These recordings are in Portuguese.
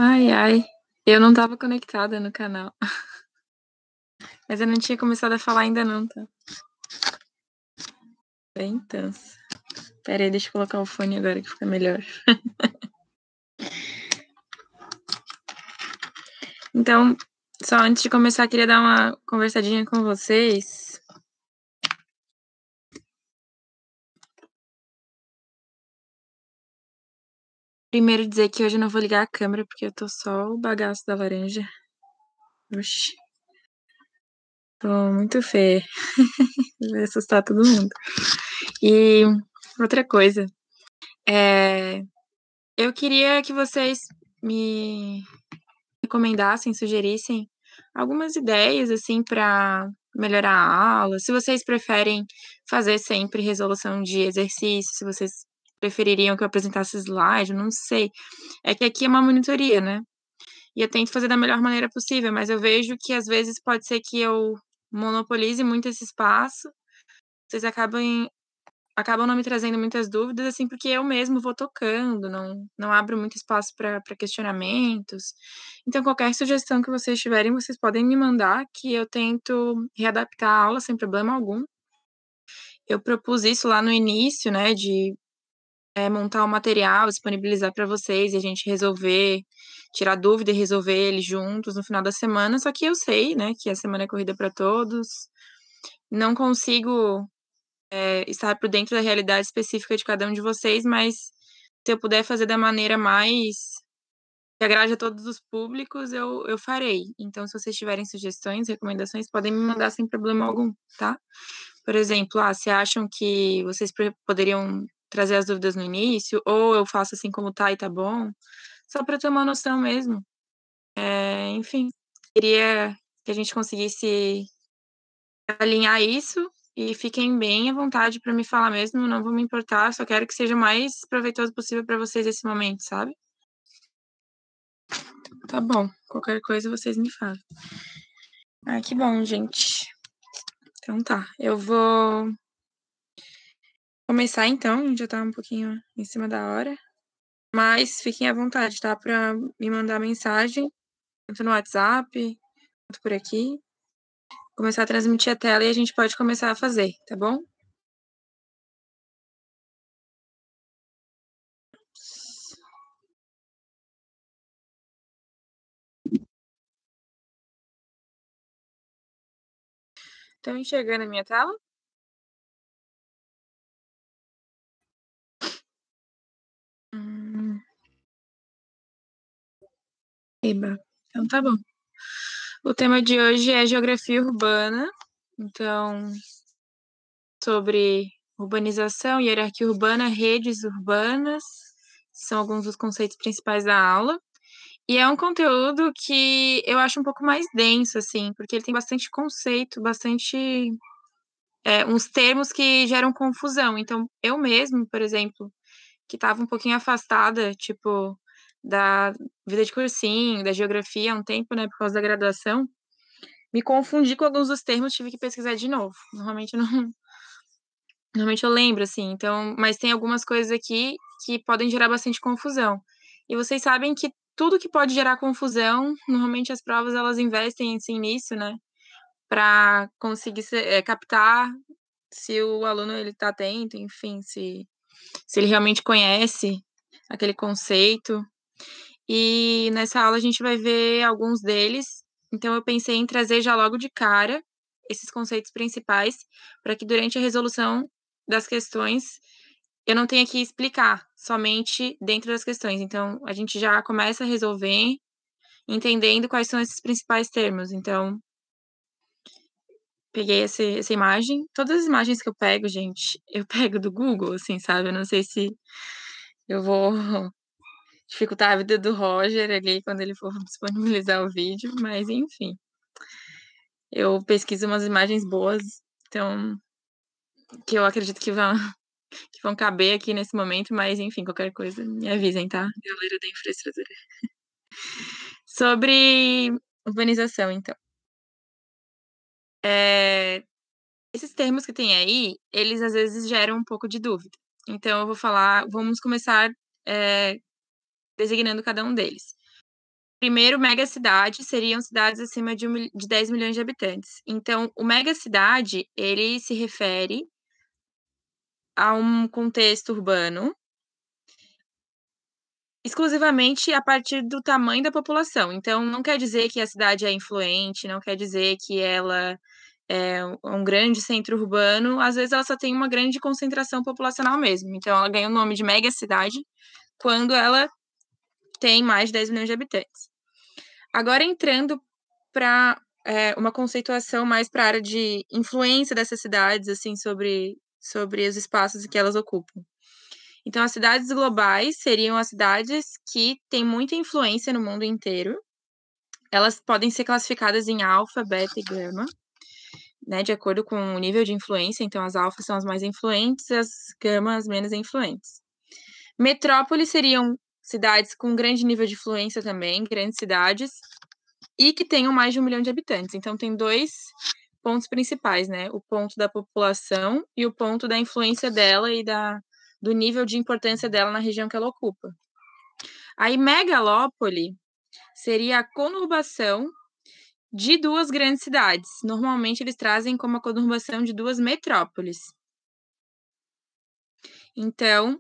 Ai, ai. Eu não estava conectada no canal. Mas eu não tinha começado a falar ainda não, tá? Bem intenso. Espera aí, deixa eu colocar o fone agora que fica melhor. Então, só antes de começar, queria dar uma conversadinha com vocês. Primeiro dizer que hoje eu não vou ligar a câmera, porque eu tô só o bagaço da laranja. Oxi. Tô muito feia. Vai assustar todo mundo. E outra coisa. Eu queria que vocês me recomendassem, sugerissem algumas ideias, assim, para melhorar a aula. Se vocês preferem fazer sempre resolução de exercício, se vocês prefeririam que eu apresentasse slide, eu não sei. É que aqui é uma monitoria, né? E eu tento fazer da melhor maneira possível, mas eu vejo que às vezes pode ser que eu monopolize muito esse espaço, vocês acabam não me trazendo muitas dúvidas, assim, porque eu mesmo vou tocando, não abro muito espaço para questionamentos. Então, qualquer sugestão que vocês tiverem, vocês podem me mandar, que eu tento readaptar a aula sem problema algum. Eu propus isso lá no início, né, de montar o material, disponibilizar para vocês e a gente resolver, tirar dúvida e resolver ele juntos no final da semana. Só que eu sei, né, que a semana é corrida para todos. Não consigo estar por dentro da realidade específica de cada um de vocês, mas se eu puder fazer da maneira mais que agrade a todos os públicos, eu farei. Então, se vocês tiverem sugestões, recomendações, podem me mandar sem problema algum, tá? Por exemplo, se acham que vocês poderiam trazer as dúvidas no início, ou eu faço assim como tá e tá bom, só para ter uma noção mesmo. Enfim, queria que a gente conseguisse alinhar isso e fiquem bem à vontade para me falar mesmo, não vou me importar, só quero que seja o mais proveitoso possível para vocês esse momento, sabe? Tá bom, qualquer coisa vocês me falam. Que bom, gente. Então tá, eu vou começar então, já tá um pouquinho em cima da hora, mas fiquem à vontade, tá? Para me mandar mensagem, tanto no WhatsApp, quanto por aqui. Começar a transmitir a tela e a gente pode começar a fazer, tá bom? Estão enxergando a minha tela? Eba. Então tá bom. O tema de hoje é geografia urbana, então sobre urbanização, hierarquia urbana, redes urbanas, são alguns dos conceitos principais da aula. E é um conteúdo que eu acho um pouco mais denso, assim, porque ele tem bastante conceito, bastante uns termos que geram confusão. Então, eu mesmo, por exemplo, que estava um pouquinho afastada, tipo, da vida de cursinho, da geografia há um tempo, né, por causa da graduação, me confundi com alguns dos termos, tive que pesquisar de novo. Normalmente eu lembro, assim, então, mas tem algumas coisas aqui que podem gerar bastante confusão. E vocês sabem que tudo que pode gerar confusão, normalmente as provas elas investem assim nisso, né? Para conseguir captar se o aluno ele está atento, enfim, se ele realmente conhece aquele conceito. E nessa aula a gente vai ver alguns deles. Então eu pensei em trazer já logo de cara esses conceitos principais, para que durante a resolução das questões eu não tenha que explicar somente dentro das questões. Então a gente já começa a resolver entendendo quais são esses principais termos. Então peguei essa imagem. Todas as imagens que eu pego, gente, eu pego do Google, assim, sabe? Eu não sei se eu vou dificultar a vida do Roger ali quando ele for disponibilizar o vídeo, mas enfim. Eu pesquiso umas imagens boas, então, que eu acredito que vão caber aqui nesse momento, mas enfim, qualquer coisa, me avisem, tá? Galera da infraestrutura. Sobre urbanização, então. Esses termos que tem aí, eles às vezes geram um pouco de dúvida. Então, eu vou falar, vamos começar designando cada um deles. Primeiro, megacidade seriam cidades acima de 10 milhões de habitantes. Então, o megacidade, ele se refere a um contexto urbano exclusivamente a partir do tamanho da população. Então, não quer dizer que a cidade é influente, não quer dizer que ela é um grande centro urbano, às vezes ela só tem uma grande concentração populacional mesmo. Então, ela ganha o nome de megacidade quando ela tem mais de 10 milhões de habitantes. Agora, entrando para uma conceituação mais para a área de influência dessas cidades, assim, sobre os espaços que elas ocupam. Então, as cidades globais seriam as cidades que têm muita influência no mundo inteiro. Elas podem ser classificadas em alfa, beta e gama, né, de acordo com o nível de influência. Então, as alfas são as mais influentes, as gamas menos influentes. Metrópoles seriam cidades com grande nível de influência também, grandes cidades, e que tenham mais de 1 milhão de habitantes. Então, tem dois pontos principais, né? O ponto da população e o ponto da influência dela e do nível de importância dela na região que ela ocupa. Aí, megalópole seria a conurbação de duas grandes cidades. Normalmente, eles trazem como a conurbação de duas metrópoles. Então,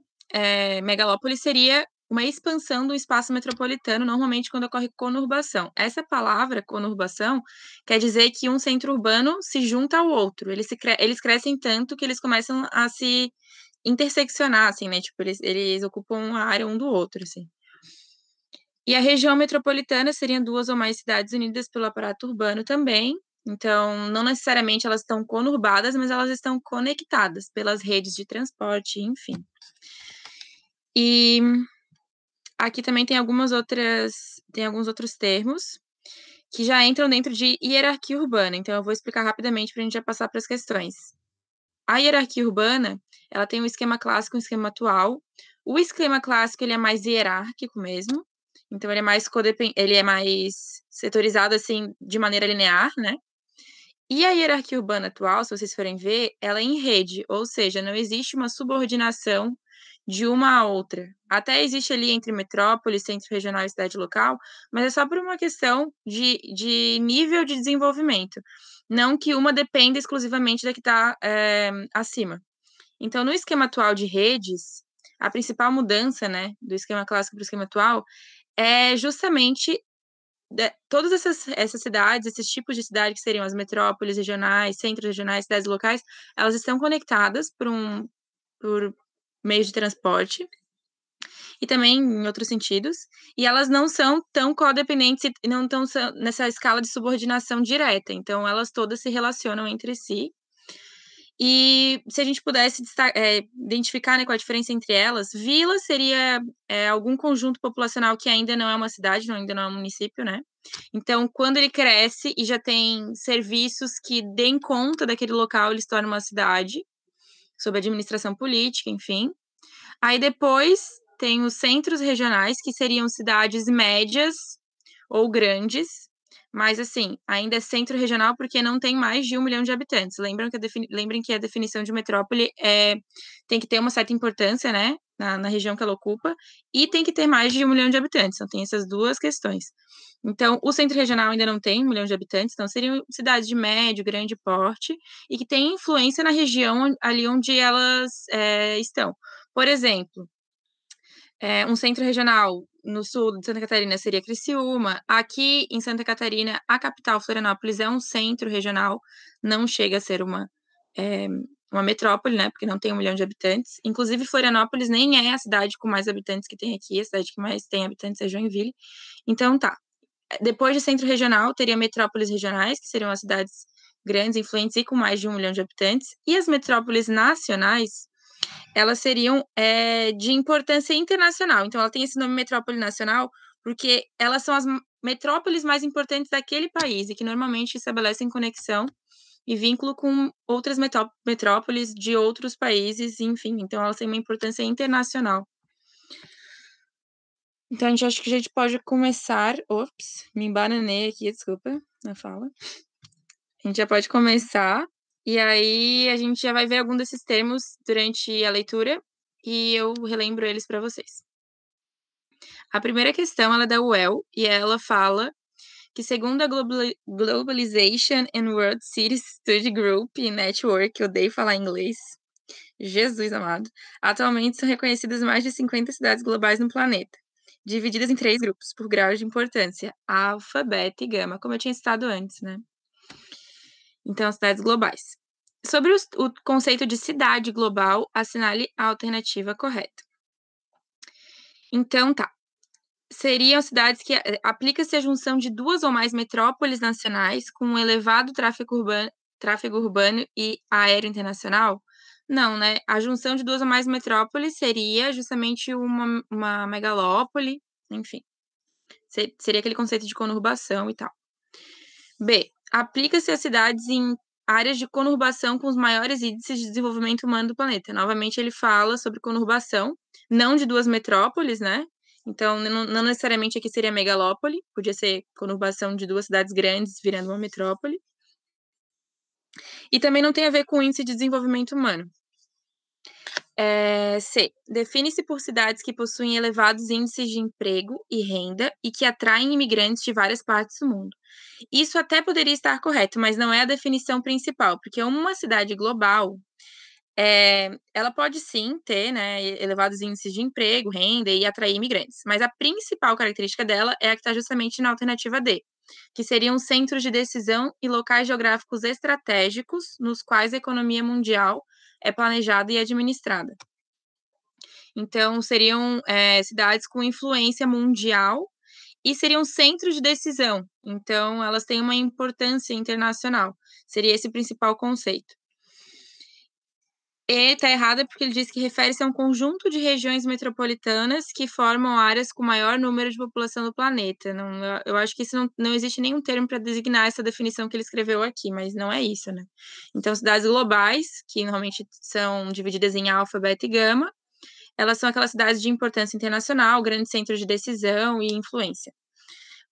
megalópole seria uma expansão do espaço metropolitano, normalmente quando ocorre conurbação. Essa palavra, conurbação, quer dizer que um centro urbano se junta ao outro. Eles crescem tanto que eles começam a se interseccionar, assim, né? Tipo, eles ocupam a área um do outro, assim. E a região metropolitana seriam duas ou mais cidades unidas pelo aparato urbano também. Então, não necessariamente elas estão conurbadas, mas elas estão conectadas pelas redes de transporte, enfim. E aqui também tem alguns outros termos que já entram dentro de hierarquia urbana. Então, eu vou explicar rapidamente para a gente já passar para as questões. A hierarquia urbana, ela tem um esquema clássico e um esquema atual. O esquema clássico, ele é mais hierárquico mesmo. Então, ele é mais setorizado, assim, de maneira linear, né? E a hierarquia urbana atual, se vocês forem ver, ela é em rede, ou seja, não existe uma subordinação de uma a outra. Até existe ali entre metrópole, centro regional e cidade local, mas é só por uma questão de nível de desenvolvimento. Não que uma dependa exclusivamente da que está acima. Então, no esquema atual de redes, a principal mudança, né, do esquema clássico para o esquema atual é justamente todas essas cidades, esses tipos de cidade que seriam as metrópoles regionais, centros regionais, cidades locais, elas estão conectadas por meios de transporte e também em outros sentidos, e elas não são tão codependentes e não estão nessa escala de subordinação direta, então elas todas se relacionam entre si. E se a gente pudesse identificar, né, qual a diferença entre elas, vila seria algum conjunto populacional que ainda não é uma cidade, ainda não é um município, né? Então, quando ele cresce e já tem serviços que deem conta daquele local, ele se torna uma cidade, sob administração política, enfim. Aí depois tem os centros regionais, que seriam cidades médias ou grandes, mas assim, ainda é centro regional porque não tem mais de 1 milhão de habitantes. Lembrem que a definição de metrópole tem que ter uma certa importância, né, na região que ela ocupa, e tem que ter mais de 1 milhão de habitantes. Então, tem essas duas questões. Então, o centro regional ainda não tem 1 milhão de habitantes, então seriam cidades de médio, grande porte, e que têm influência na região ali onde elas estão. Por exemplo, um centro regional no sul de Santa Catarina seria Criciúma. Aqui em Santa Catarina, a capital, Florianópolis, é um centro regional, não chega a ser uma metrópole, né? Porque não tem 1 milhão de habitantes. Inclusive, Florianópolis nem é a cidade com mais habitantes que tem aqui, a cidade que mais tem habitantes é Joinville. Então, tá. Depois de centro regional, teria metrópoles regionais, que seriam as cidades grandes, influentes e com mais de 1 milhão de habitantes. E as metrópoles nacionais, elas seriam de importância internacional. Então, ela tem esse nome metrópole nacional porque elas são as metrópoles mais importantes daquele país e que normalmente estabelecem conexão e vínculo com outras metrópoles de outros países, enfim. Então, elas têm uma importância internacional. Então, acho que a gente pode começar... Ops, me embananei aqui, desculpa, na fala. A gente já pode começar, e aí a gente já vai ver algum desses termos durante a leitura, e eu relembro eles para vocês. A primeira questão, ela é da UEL, e ela fala que segundo a Globalization and World Cities Study Group e Network, eu odeio falar inglês, Jesus amado, atualmente são reconhecidas mais de 50 cidades globais no planeta, divididas em 3 grupos, por graus de importância, alfa, beta e gama, como eu tinha citado antes, né? Então, cidades globais. Sobre o conceito de cidade global, assinale a alternativa correta. Então, tá. Seriam cidades que aplica-se a junção de 2 ou mais metrópoles nacionais com um elevado tráfego urbano e aéreo internacional? Não, né? A junção de 2 ou mais metrópoles seria justamente uma megalópole, enfim. Seria aquele conceito de conurbação e tal. B. Aplica-se a cidades em áreas de conurbação com os maiores índices de desenvolvimento humano do planeta. Novamente, ele fala sobre conurbação, não de 2 metrópoles, né? Então, não necessariamente aqui seria megalópole, podia ser conurbação de 2 cidades grandes virando uma metrópole. E também não tem a ver com índice de desenvolvimento humano. C. Define-se por cidades que possuem elevados índices de emprego e renda e que atraem imigrantes de várias partes do mundo. Isso até poderia estar correto, mas não é a definição principal, porque uma cidade global, ela pode sim ter, né, elevados índices de emprego, renda e atrair imigrantes, mas a principal característica dela é a que está justamente na alternativa D, que seriam centros de decisão e locais geográficos estratégicos nos quais a economia mundial é planejada e administrada. Então, seriam cidades com influência mundial e seriam centros de decisão. Então, elas têm uma importância internacional. Seria esse o principal conceito. E tá errada porque ele diz que refere-se a um conjunto de regiões metropolitanas que formam áreas com maior número de população do planeta. Não, eu acho que isso não existe nenhum termo para designar essa definição que ele escreveu aqui, mas não é isso, né? Então, cidades globais, que normalmente são divididas em alfa, beta e gama, elas são aquelas cidades de importância internacional, grandes centros de decisão e influência.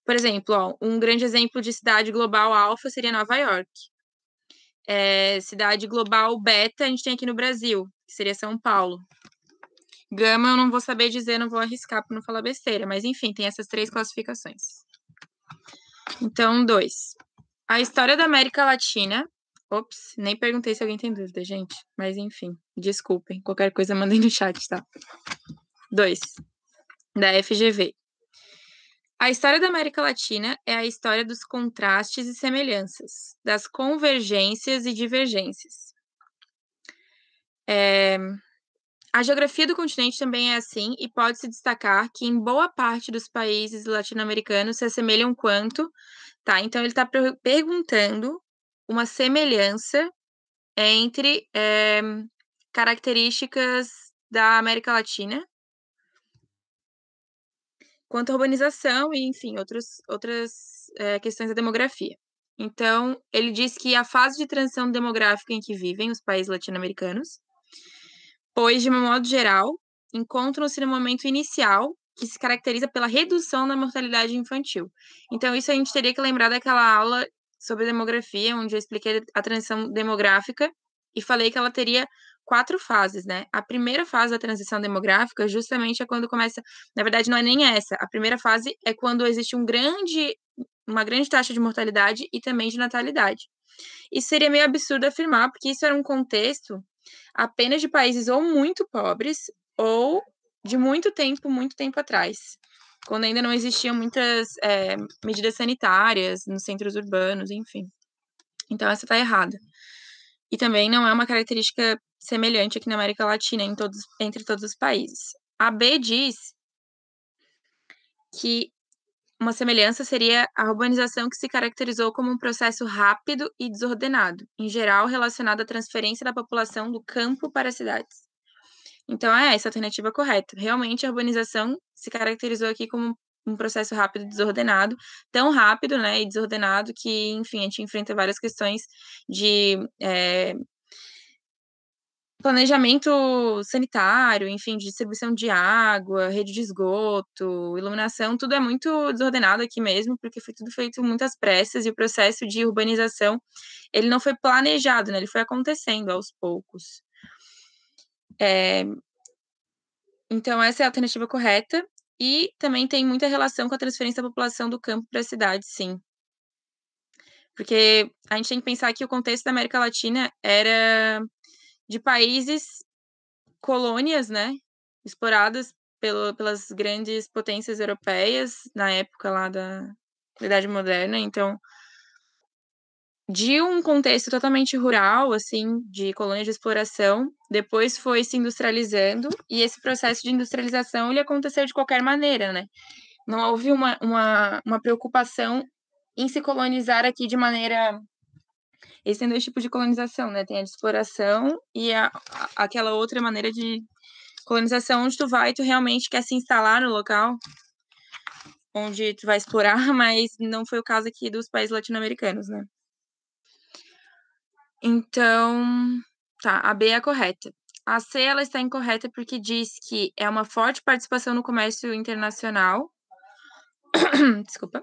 Por exemplo, ó, um grande exemplo de cidade global alfa seria Nova York. Cidade global beta a gente tem aqui no Brasil, que seria São Paulo. Gama eu não vou saber dizer, não vou arriscar para não falar besteira, mas enfim, tem essas 3 classificações. Então, 2. A história da América Latina. Ops, nem perguntei se alguém tem dúvida, gente. Mas enfim, desculpem. Qualquer coisa mandem no chat, tá? 2. Da FGV. A história da América Latina é a história dos contrastes e semelhanças, das convergências e divergências. A geografia do continente também é assim e pode-se destacar que em boa parte dos países latino-americanos se assemelham quanto, tá? Então ele está perguntando uma semelhança entre características da América Latina quanto à urbanização e, enfim, outras questões da demografia. Então, ele diz que a fase de transição demográfica em que vivem os países latino-americanos, pois, de um modo geral, encontram-se no momento inicial, que se caracteriza pela redução da mortalidade infantil. Então, isso a gente teria que lembrar daquela aula sobre demografia, onde eu expliquei a transição demográfica e falei que ela teria 4 fases, né? A primeira fase da transição demográfica justamente é quando começa... Na verdade, não é nem essa. A primeira fase é quando existe uma grande taxa de mortalidade e também de natalidade. Isso seria meio absurdo afirmar, porque isso era um contexto apenas de países ou muito pobres ou de muito tempo atrás, quando ainda não existiam muitas medidas sanitárias nos centros urbanos, enfim. Então, essa está errada. E também não é uma característica semelhante aqui na América Latina, entre todos os países. A B diz que uma semelhança seria a urbanização que se caracterizou como um processo rápido e desordenado, em geral relacionado à transferência da população do campo para as cidades. Então, essa a alternativa correta. Realmente, a urbanização se caracterizou aqui como um processo rápido e desordenado, tão rápido, né, e desordenado que, enfim, a gente enfrenta várias questões de planejamento sanitário, enfim, de distribuição de água, rede de esgoto, iluminação, tudo é muito desordenado aqui mesmo, porque foi tudo feito muitas pressas e o processo de urbanização, ele não foi planejado, né, ele foi acontecendo aos poucos. Então, essa é a alternativa correta. E também tem muita relação com a transferência da população do campo para a cidade, sim. Porque a gente tem que pensar que o contexto da América Latina era de países colônias, né, exploradas pelas grandes potências europeias na época lá da Idade Moderna. Então, de um contexto totalmente rural, assim, de colônia de exploração, depois foi se industrializando, e esse processo de industrialização ele aconteceu de qualquer maneira, né? Não houve uma preocupação em se colonizar aqui de maneira. Existem dois tipos de colonização, né? Tem a de exploração e aquela outra maneira de colonização onde tu vai e tu realmente quer se instalar no local onde tu vai explorar, mas não foi o caso aqui dos países latino-americanos, né? Então, tá, a B é a correta. A C, ela está incorreta porque diz que é uma forte participação no comércio internacional, desculpa,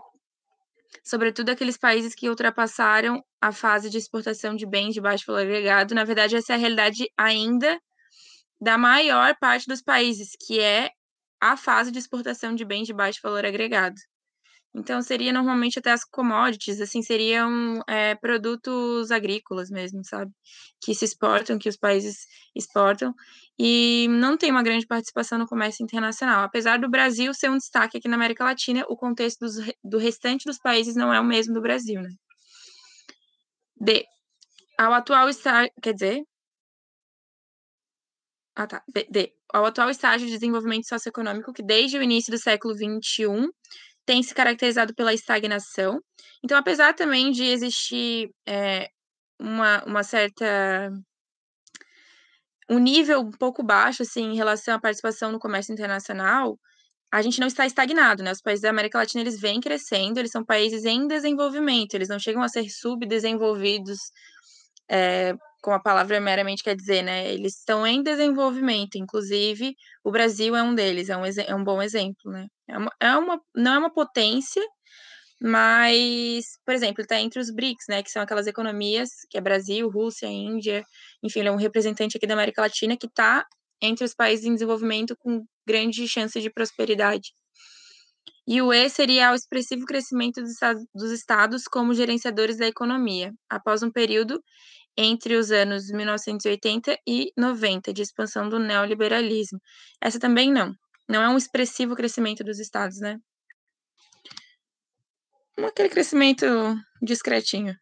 sobretudo aqueles países que ultrapassaram a fase de exportação de bens de baixo valor agregado. Na verdade, essa é a realidade ainda da maior parte dos países, que é a fase de exportação de bens de baixo valor agregado. Então, seria normalmente até as commodities, assim, seriam produtos agrícolas mesmo, sabe? Que se exportam, que os países exportam, e não tem uma grande participação no comércio internacional. Apesar do Brasil ser um destaque aqui na América Latina, o contexto do restante dos países não é o mesmo do Brasil, né? D. Ao atual estágio, quer dizer... Ah, tá. D. Ao atual estágio de desenvolvimento socioeconômico, que desde o início do século XXI tem se caracterizado pela estagnação. Então, apesar também de existir uma certa... um nível um pouco baixo, assim, em relação à participação no comércio internacional, a gente não está estagnado, né? Os países da América Latina, eles vêm crescendo, eles são países em desenvolvimento, eles não chegam a ser subdesenvolvidos, como a palavra meramente quer dizer, né? Eles estão em desenvolvimento, inclusive o Brasil é um deles, é um bom exemplo, né? Não é uma potência, mas, por exemplo, está entre os BRICS, né? Que são aquelas economias, que é Brasil, Rússia, Índia, enfim, ele é um representante aqui da América Latina que está entre os países em desenvolvimento com grande chance de prosperidade. E o E seria o expressivo crescimento dos estados como gerenciadores da economia, após um período entre os anos 1980 e 90, de expansão do neoliberalismo. Essa também não. Não é um expressivo crescimento dos estados, né? Aquele crescimento discretinho.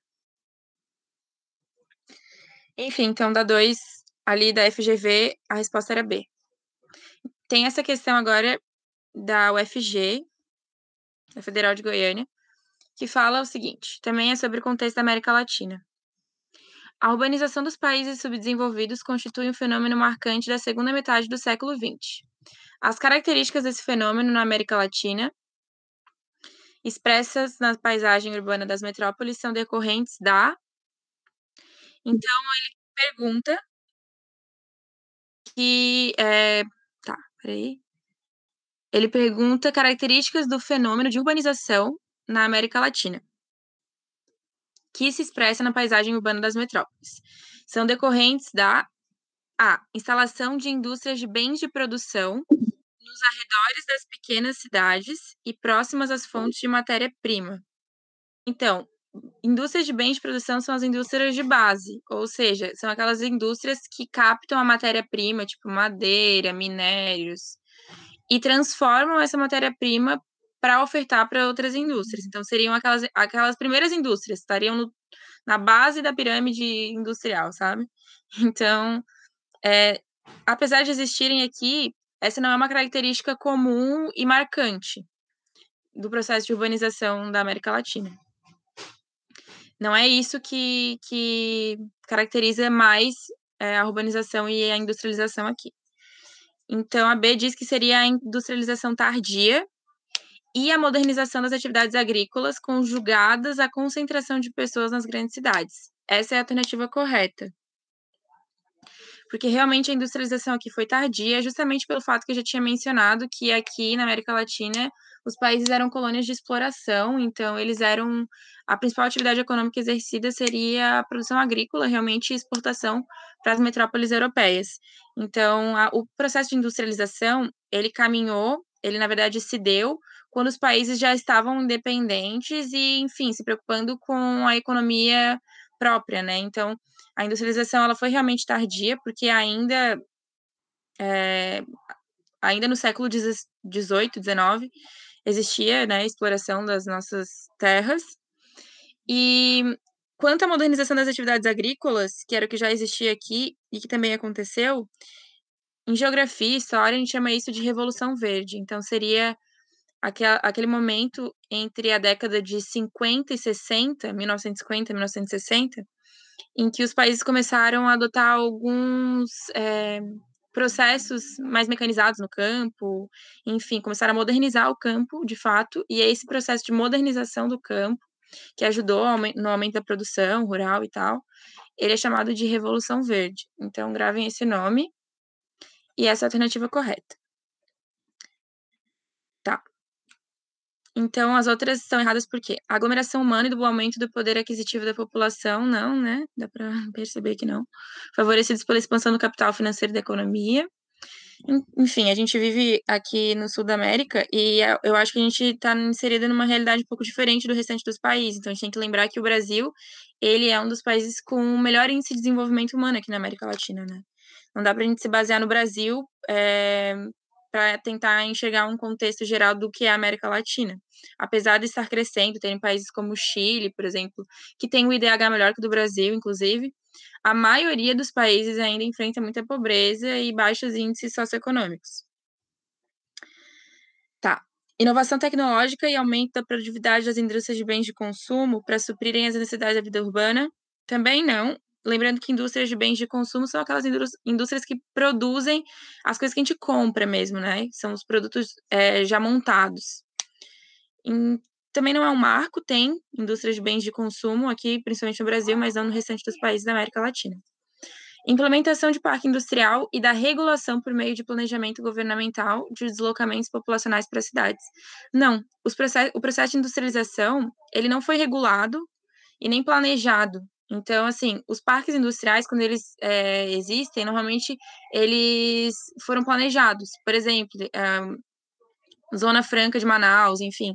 Enfim, então da 2 ali da FGV, a resposta era B. Tem essa questão agora da UFG, da Federal de Goiânia, que fala o seguinte, também é sobre o contexto da América Latina. A urbanização dos países subdesenvolvidos constitui um fenômeno marcante da segunda metade do século XX. As características desse fenômeno na América Latina, expressas na paisagem urbana das metrópoles, são decorrentes da... Então, ele pergunta que... Tá, peraí. Ele pergunta características do fenômeno de urbanização na América Latina, que se expressa na paisagem urbana das metrópoles. São decorrentes da A. Instalação de indústrias de bens de produção nos arredores das pequenas cidades e próximas às fontes de matéria-prima. Então, indústrias de bens de produção são as indústrias de base, ou seja, são aquelas indústrias que captam a matéria-prima, tipo madeira, minérios, e transformam essa matéria-prima para ofertar para outras indústrias. Então, seriam aquelas primeiras indústrias, estariam na base da pirâmide industrial, sabe? Então, apesar de existirem aqui, essa não é uma característica comum e marcante do processo de urbanização da América Latina. Não é isso que caracteriza mais a urbanização e a industrialização aqui. Então, a B diz que seria a industrialização tardia e a modernização das atividades agrícolas conjugadas à concentração de pessoas nas grandes cidades. Essa é a alternativa correta. Porque realmente a industrialização aqui foi tardia, justamente pelo fato que eu já tinha mencionado que aqui na América Latina os países eram colônias de exploração, então eles eram... A principal atividade econômica exercida seria a produção agrícola, realmente, e exportação para as metrópoles europeias. Então, o processo de industrialização, ele caminhou ele na verdade se deu quando os países já estavam independentes e, enfim, se preocupando com a economia própria, né? Então, a industrialização ela foi realmente tardia, porque ainda no século XVIII, XIX, existia, né, a exploração das nossas terras. E quanto à modernização das atividades agrícolas, que era o que já existia aqui e que também aconteceu, em geografia e história a gente chama isso de Revolução Verde. Então, seria aquele momento entre a década de 50 e 60, 1950 e 1960, em que os países começaram a adotar alguns processos mais mecanizados no campo, enfim, começaram a modernizar o campo, de fato, e é esse processo de modernização do campo, que ajudou no aumento da produção rural e tal, ele é chamado de Revolução Verde. Então, gravem esse nome, e essa é a alternativa correta. Tá. Então, as outras estão erradas por quê? A aglomeração humana e do aumento do poder aquisitivo da população, não, né? Dá para perceber que não. Favorecidos pela expansão do capital financeiro da economia. Enfim, a gente vive aqui no sul da América e eu acho que a gente está inserido numa realidade um pouco diferente do restante dos países. Então, a gente tem que lembrar que o Brasil, ele é um dos países com o melhor índice de desenvolvimento humano aqui na América Latina, né? Não dá para a gente se basear no Brasil para tentar enxergar um contexto geral do que é a América Latina. Apesar de estar crescendo, tem países como o Chile, por exemplo, que tem um IDH melhor que o do Brasil, inclusive, a maioria dos países ainda enfrenta muita pobreza e baixos índices socioeconômicos. Tá. Inovação tecnológica e aumento da produtividade das indústrias de bens de consumo para suprirem as necessidades da vida urbana? Também não. Lembrando que indústrias de bens de consumo são aquelas indústrias que produzem as coisas que a gente compra mesmo, né? São os produtos já montados. Também não é um marco, tem indústrias de bens de consumo aqui, principalmente no Brasil, mas não no restante dos países da América Latina. Implementação de parque industrial e da regulação por meio de planejamento governamental de deslocamentos populacionais para cidades. Não, o processo de industrialização, ele não foi regulado e nem planejado. Então, assim, os parques industriais, quando eles existem, normalmente eles foram planejados. Por exemplo, Zona Franca de Manaus, enfim,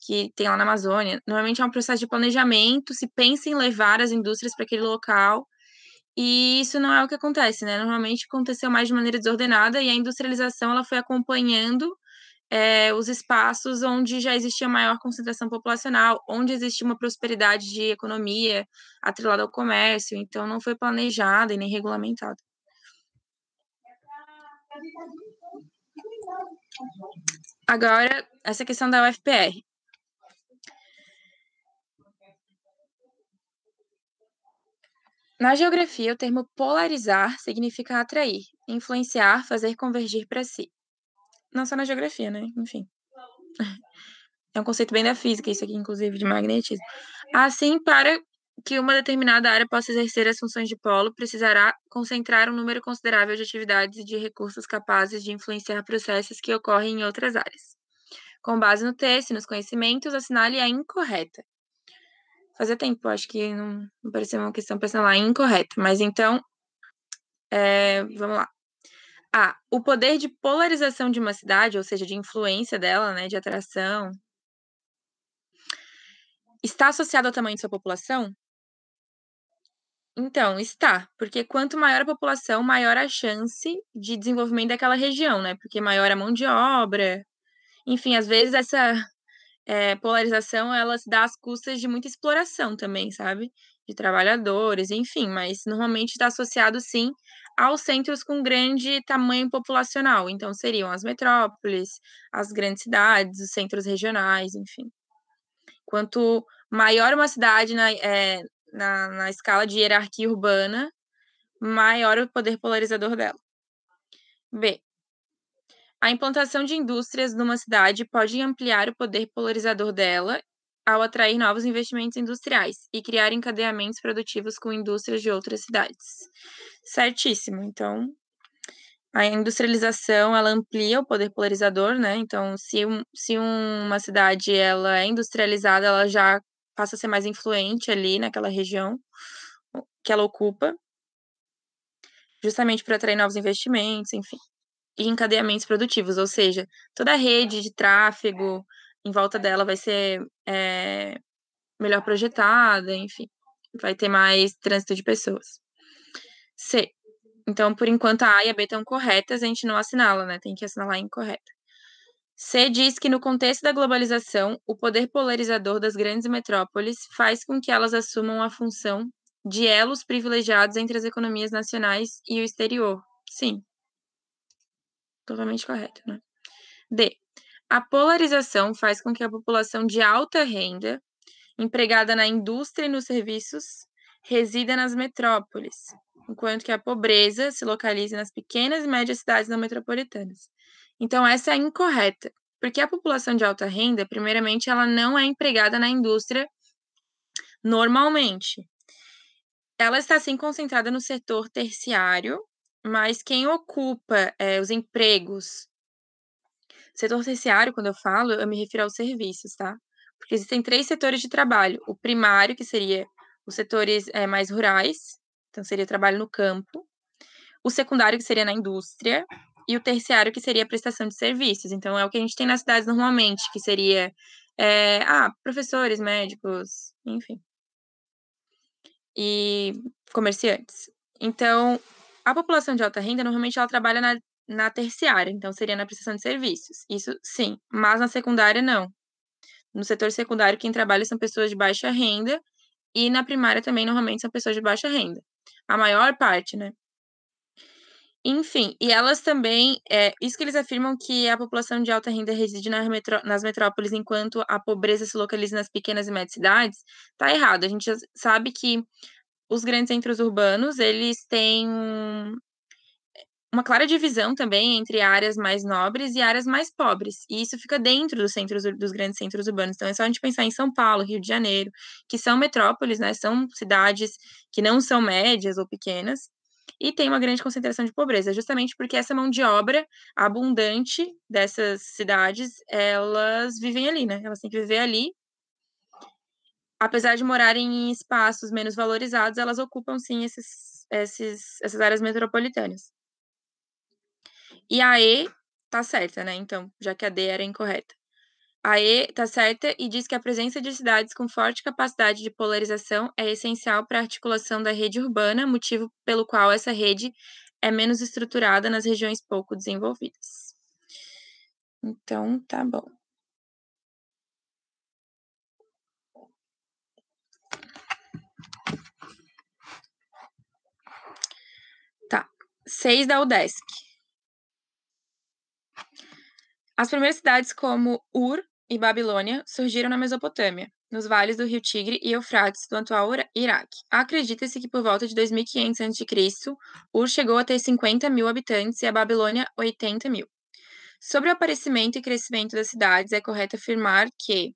que tem lá na Amazônia. Normalmente é um processo de planejamento, se pensa em levar as indústrias para aquele local, e isso não é o que acontece, né? Normalmente aconteceu mais de maneira desordenada e a industrialização ela foi acompanhando os espaços onde já existia maior concentração populacional, onde existia uma prosperidade de economia atrelada ao comércio, então não foi planejada e nem regulamentada. Agora, essa questão da UFPR. Na geografia, o termo polarizar significa atrair, influenciar, fazer convergir para si. Não só na geografia, né? Enfim. É um conceito bem da física, isso aqui, inclusive, de magnetismo. Assim, para que uma determinada área possa exercer as funções de polo, precisará concentrar um número considerável de atividades e de recursos capazes de influenciar processos que ocorrem em outras áreas. Com base no texto e nos conhecimentos, assinale a incorreta. Fazia tempo, acho que não parecia uma questão para lá, incorreta. Mas então, vamos lá. O poder de polarização de uma cidade, ou seja, de influência dela, né, de atração, está associado ao tamanho de sua população? Então, está, porque quanto maior a população, maior a chance de desenvolvimento daquela região, né? Porque maior a mão de obra. Enfim, às vezes essa polarização, ela se dá às custas de muita exploração também, sabe? De trabalhadores, enfim, mas normalmente está associado, sim, aos centros com grande tamanho populacional. Então, seriam as metrópoles, as grandes cidades, os centros regionais, enfim. Quanto maior uma cidade na escala de hierarquia urbana, maior o poder polarizador dela. B. A implantação de indústrias numa cidade pode ampliar o poder polarizador dela ao atrair novos investimentos industriais e criar encadeamentos produtivos com indústrias de outras cidades. Certíssimo. Então, a industrialização, ela amplia o poder polarizador, né? Então, se uma cidade ela é industrializada, ela já passa a ser mais influente ali naquela região que ela ocupa, justamente para atrair novos investimentos, enfim. e encadeamentos produtivos, ou seja, toda a rede de tráfego em volta dela vai ser melhor projetada, enfim, vai ter mais trânsito de pessoas. C. Então, por enquanto, a A e a B estão corretas, a gente não assinala, né? Tem que assinalar a incorreta. C diz que, no contexto da globalização, o poder polarizador das grandes metrópoles faz com que elas assumam a função de elos privilegiados entre as economias nacionais e o exterior. Sim. Totalmente correto, né? D. A polarização faz com que a população de alta renda, empregada na indústria e nos serviços, resida nas metrópoles, enquanto que a pobreza se localiza nas pequenas e médias cidades não metropolitanas. Então, essa é incorreta, porque a população de alta renda, primeiramente, ela não é empregada na indústria normalmente. Ela está, sim, concentrada no setor terciário, mas quem ocupa os empregos. Setor terciário, quando eu falo, eu me refiro aos serviços, tá? Porque existem 3 setores de trabalho. O primário, que seria os setores mais rurais, então seria trabalho no campo. O secundário, que seria na indústria. E o terciário, que seria a prestação de serviços. Então, é o que a gente tem nas cidades normalmente, que seria professores, médicos, enfim. E comerciantes. Então, a população de alta renda, normalmente, ela trabalha na terciária, então seria na prestação de serviços. Isso sim, mas na secundária não. No setor secundário, quem trabalha são pessoas de baixa renda, e na primária também, normalmente, são pessoas de baixa renda. A maior parte, né? Enfim, e elas também, isso que eles afirmam que a população de alta renda reside nas metrópoles, enquanto a pobreza se localiza nas pequenas e médias cidades, tá errado. A gente já sabe que os grandes centros urbanos, eles têm uma clara divisão também entre áreas mais nobres e áreas mais pobres. E isso fica dentro dos grandes centros urbanos. Então, é só a gente pensar em São Paulo, Rio de Janeiro, que são metrópoles, né? São cidades que não são médias ou pequenas, e tem uma grande concentração de pobreza, justamente porque essa mão de obra abundante dessas cidades, elas vivem ali, né? Elas têm que viver ali. Apesar de morarem em espaços menos valorizados, elas ocupam, sim, essas áreas metropolitanas. E a E tá certa, né? Então, já que a D era incorreta. A E tá certa e diz que a presença de cidades com forte capacidade de polarização é essencial para a articulação da rede urbana, motivo pelo qual essa rede é menos estruturada nas regiões pouco desenvolvidas. Então, tá bom. Tá. 6 da UDESC. As primeiras cidades como Ur e Babilônia surgiram na Mesopotâmia, nos vales do rio Tigre e Eufrates do atual Iraque. Acredita-se que por volta de 2500 a.C., Ur chegou a ter 50 mil habitantes e a Babilônia 80 mil. Sobre o aparecimento e crescimento das cidades, é correto afirmar que...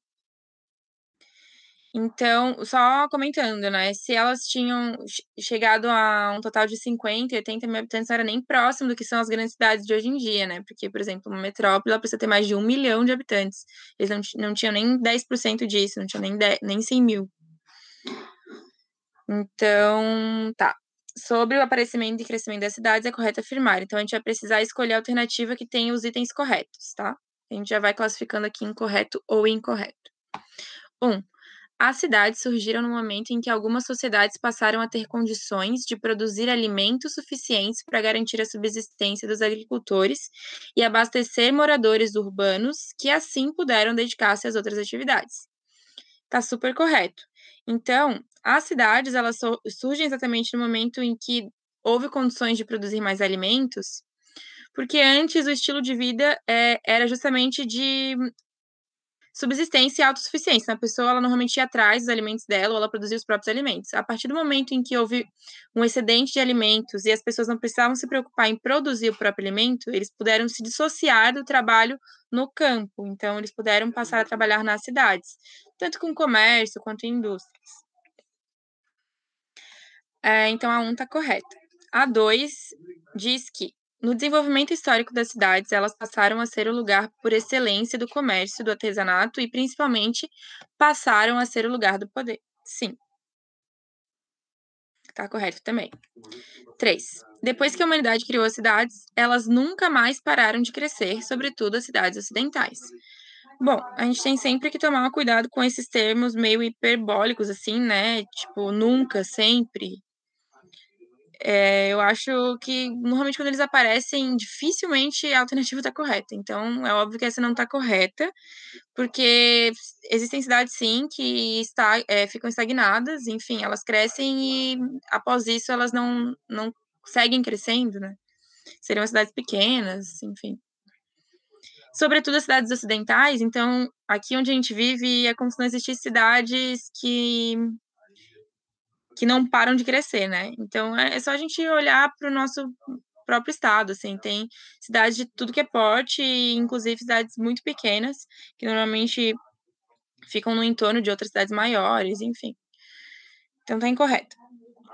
Então, só comentando, né? Se elas tinham chegado a um total de 50 e 80 mil habitantes, não era nem próximo do que são as grandes cidades de hoje em dia, né? Porque, por exemplo, uma metrópole ela precisa ter mais de 1 milhão de habitantes. Eles não tinham nem 10% disso, não tinham nem 100 mil. Então, tá. Sobre o aparecimento e crescimento das cidades, é correto afirmar. Então, a gente vai precisar escolher a alternativa que tem os itens corretos, tá? A gente já vai classificando aqui em correto ou incorreto. 1. As cidades surgiram no momento em que algumas sociedades passaram a ter condições de produzir alimentos suficientes para garantir a subsistência dos agricultores e abastecer moradores urbanos que assim puderam dedicar-se às outras atividades. Tá super correto. Então, as cidades, elas surgem exatamente no momento em que houve condições de produzir mais alimentos, porque antes o estilo de vida era justamente de subsistência e autossuficiência. Então, a pessoa, ela normalmente ia atrás dos alimentos dela, ou ela produzia os próprios alimentos. A partir do momento em que houve um excedente de alimentos e as pessoas não precisavam se preocupar em produzir o próprio alimento, eles puderam se dissociar do trabalho no campo. Então, eles puderam passar a trabalhar nas cidades, tanto com comércio quanto em indústrias. Então, a 1 está correta. A 2 diz que no desenvolvimento histórico das cidades, elas passaram a ser o lugar por excelência do comércio, do artesanato e, principalmente, passaram a ser o lugar do poder. Sim. Tá correto também. 3. Depois que a humanidade criou as cidades, elas nunca mais pararam de crescer, sobretudo as cidades ocidentais. Bom, a gente tem sempre que tomar cuidado com esses termos meio hiperbólicos, assim, né? Tipo, nunca, sempre. Eu acho que, normalmente, quando eles aparecem, dificilmente a alternativa está correta. Então, é óbvio que essa não está correta, porque existem cidades, sim, que ficam estagnadas, enfim, elas crescem e, após isso, elas não seguem crescendo, né? Seriam cidades pequenas, enfim. Sobretudo as cidades ocidentais, então, aqui onde a gente vive, é como se não existissem cidades que não param de crescer, né? Então, é só a gente olhar para o nosso próprio estado, assim, tem cidades de tudo que é porte, inclusive cidades muito pequenas, que normalmente ficam no entorno de outras cidades maiores, enfim. Então, tá incorreto.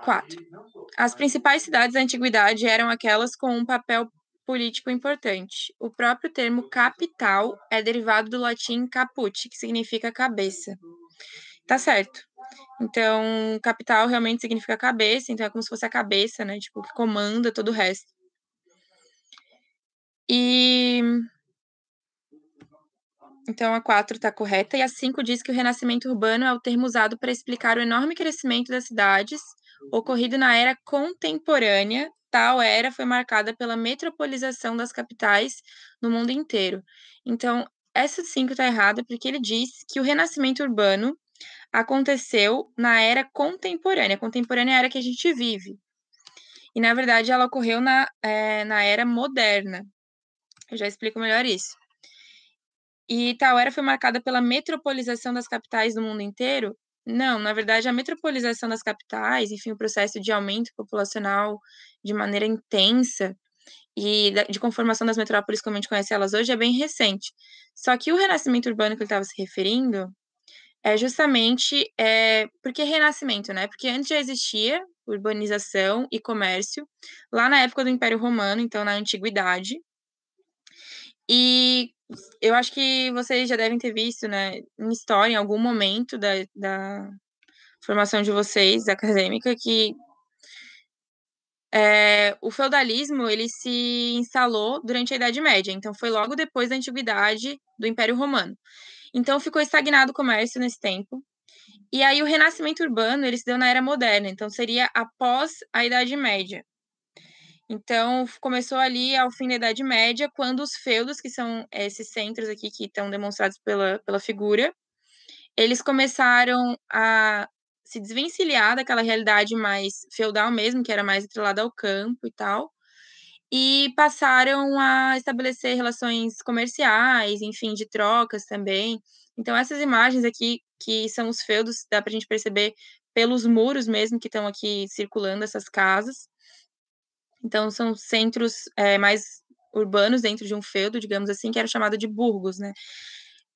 4. As principais cidades da antiguidade eram aquelas com um papel político importante. O próprio termo capital é derivado do latim caput, que significa cabeça. Tá certo. Então, capital realmente significa cabeça, então é como se fosse a cabeça, né? Tipo, que comanda todo o resto. Então, a 4 está correta, e a 5 diz que o renascimento urbano é o termo usado para explicar o enorme crescimento das cidades ocorrido na era contemporânea. Tal era foi marcada pela metropolização das capitais no mundo inteiro. Então, essa 5 está errada, porque ele diz que o renascimento urbano aconteceu na era contemporânea. Contemporânea é a era que a gente vive. E, na verdade, ela ocorreu na era moderna. Eu já explico melhor isso. E tal era foi marcada pela metropolização das capitais do mundo inteiro? Não, na verdade, a metropolização das capitais, enfim, o processo de aumento populacional de maneira intensa e de conformação das metrópoles como a gente conhece elas hoje é bem recente. Só que o renascimento urbano que ele estava se referindo é justamente porque renascimento, né? Porque antes já existia urbanização e comércio lá na época do Império Romano, então na antiguidade. E eu acho que vocês já devem ter visto, né, em história, em algum momento da formação de vocês, acadêmica, que o feudalismo, ele se instalou durante a Idade Média, então foi logo depois da Antiguidade do Império Romano. Então ficou estagnado o comércio nesse tempo. E aí o renascimento urbano, ele se deu na Era Moderna, então seria após a Idade Média. Então, começou ali ao fim da Idade Média, quando os feudos, que são esses centros aqui que estão demonstrados pela figura, eles começaram a se desvencilhar daquela realidade mais feudal mesmo, que era mais atrelada ao campo e tal, e passaram a estabelecer relações comerciais, enfim, de trocas também. Então, essas imagens aqui, que são os feudos, dá pra gente perceber pelos muros mesmo que estão aqui circulando essas casas. Então, são centros mais urbanos dentro de um feudo, digamos assim, que era chamado de burgos, né?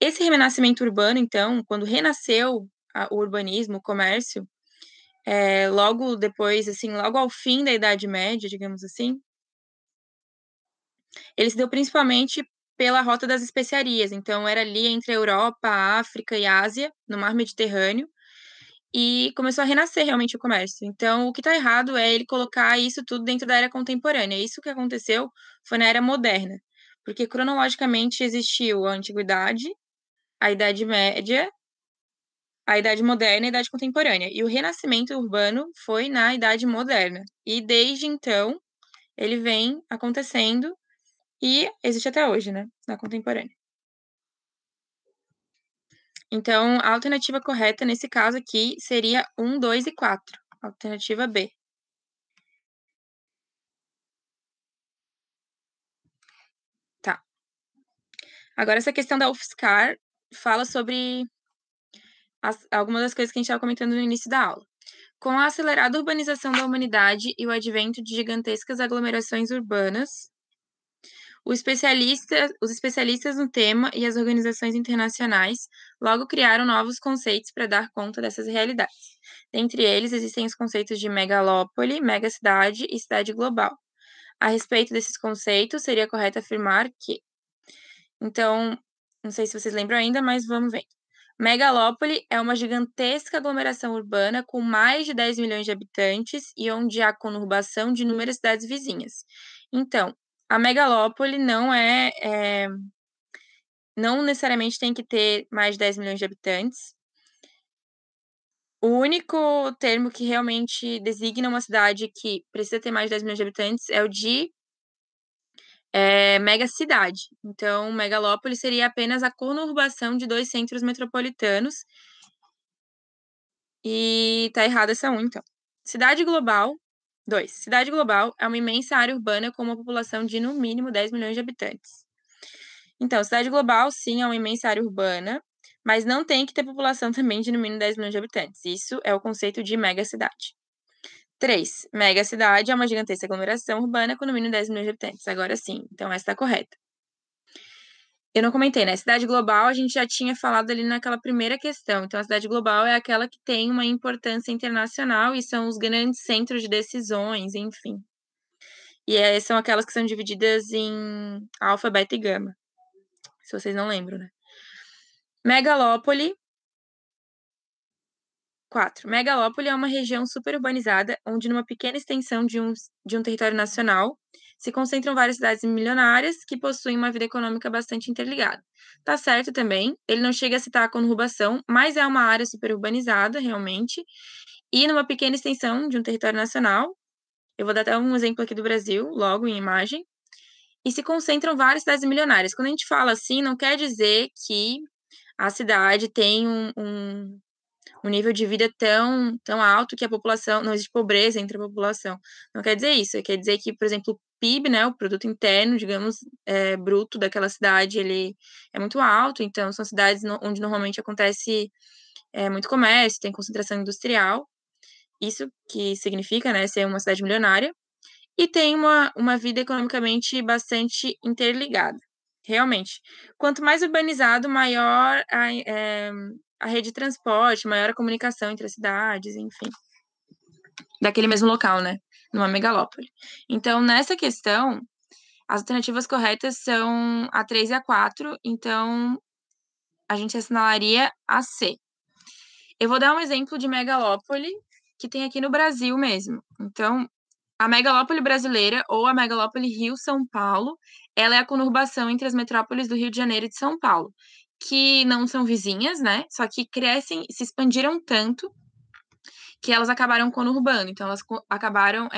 Esse renascimento urbano, então, quando renasceu o urbanismo, o comércio, logo depois, assim, logo ao fim da Idade Média, digamos assim, ele se deu principalmente pela Rota das Especiarias. Então, era ali entre a Europa, a África e a Ásia, no Mar Mediterrâneo, e começou a renascer realmente o comércio. Então, o que está errado é ele colocar isso tudo dentro da era contemporânea. Isso que aconteceu foi na era moderna, porque cronologicamente existiu a Antiguidade, a Idade Média, a Idade Moderna e a Idade Contemporânea. E o renascimento urbano foi na Idade Moderna. E desde então, ele vem acontecendo e existe até hoje, né, na contemporânea. Então, a alternativa correta nesse caso aqui seria 1, 2 e 4. Alternativa B. Tá. Agora, essa questão da UFSCar fala sobre algumas das coisas que a gente estava comentando no início da aula. Com a acelerada urbanização da humanidade e o advento de gigantescas aglomerações urbanas, os especialistas no tema e as organizações internacionais logo criaram novos conceitos para dar conta dessas realidades. Dentre eles, existem os conceitos de megalópole, megacidade e cidade global. A respeito desses conceitos, seria correto afirmar que... Então, não sei se vocês lembram ainda, mas vamos ver. Megalópole é uma gigantesca aglomeração urbana com mais de 10 milhões de habitantes e onde há conurbação de inúmeras cidades vizinhas. Então, a megalópole não necessariamente tem que ter mais de 10 milhões de habitantes. O único termo que realmente designa uma cidade que precisa ter mais de 10 milhões de habitantes é o de megacidade. Então, megalópole seria apenas a conurbação de 2 centros metropolitanos. E tá errada essa 1, então. Cidade global. 2. Cidade global é uma imensa área urbana com uma população de, no mínimo, 10 milhões de habitantes. Então, cidade global, sim, é uma imensa área urbana, mas não tem que ter população também de, no mínimo, 10 milhões de habitantes. Isso é o conceito de megacidade. 3. Megacidade é uma gigantesca aglomeração urbana com, no mínimo, 10 milhões de habitantes. Agora sim, então essa está correta. Eu não comentei, né? Cidade global a gente já tinha falado ali naquela primeira questão. Então, a cidade global é aquela que tem uma importância internacional e são os grandes centros de decisões, enfim. E são aquelas que são divididas em alfa, beta e gama. Se vocês não lembram, né? Megalópole. 4. Megalópole é uma região superurbanizada onde, numa pequena extensão de um território nacional, se concentram várias cidades milionárias que possuem uma vida econômica bastante interligada. Tá certo também, ele não chega a citar a conurbação, mas é uma área superurbanizada, realmente, e numa pequena extensão de um território nacional, eu vou dar até um exemplo aqui do Brasil, logo em imagem, e se concentram várias cidades milionárias. Quando a gente fala assim, não quer dizer que a cidade tem um nível de vida tão alto que a população, não existe pobreza entre a população. Não quer dizer isso, quer dizer que, por exemplo, o PIB, né, o produto interno, digamos, bruto daquela cidade, ele é muito alto, então são cidades onde normalmente acontece muito comércio, tem concentração industrial, isso que significa, né, ser uma cidade milionária, e tem uma vida economicamente bastante interligada. Realmente. Quanto mais urbanizado, maior a rede de transporte, maior a comunicação entre as cidades, enfim. Daquele mesmo local, né? Numa megalópole. Então, nessa questão, as alternativas corretas são a 3 e a 4, então a gente assinalaria a C. Eu vou dar um exemplo de megalópole que tem aqui no Brasil mesmo. Então, a megalópole brasileira, ou a megalópole Rio-São Paulo, ela é a conurbação entre as metrópoles do Rio de Janeiro e de São Paulo, que não são vizinhas, né? Só que crescem, se expandiram tanto que elas acabaram conurbando. Então, elas acabaram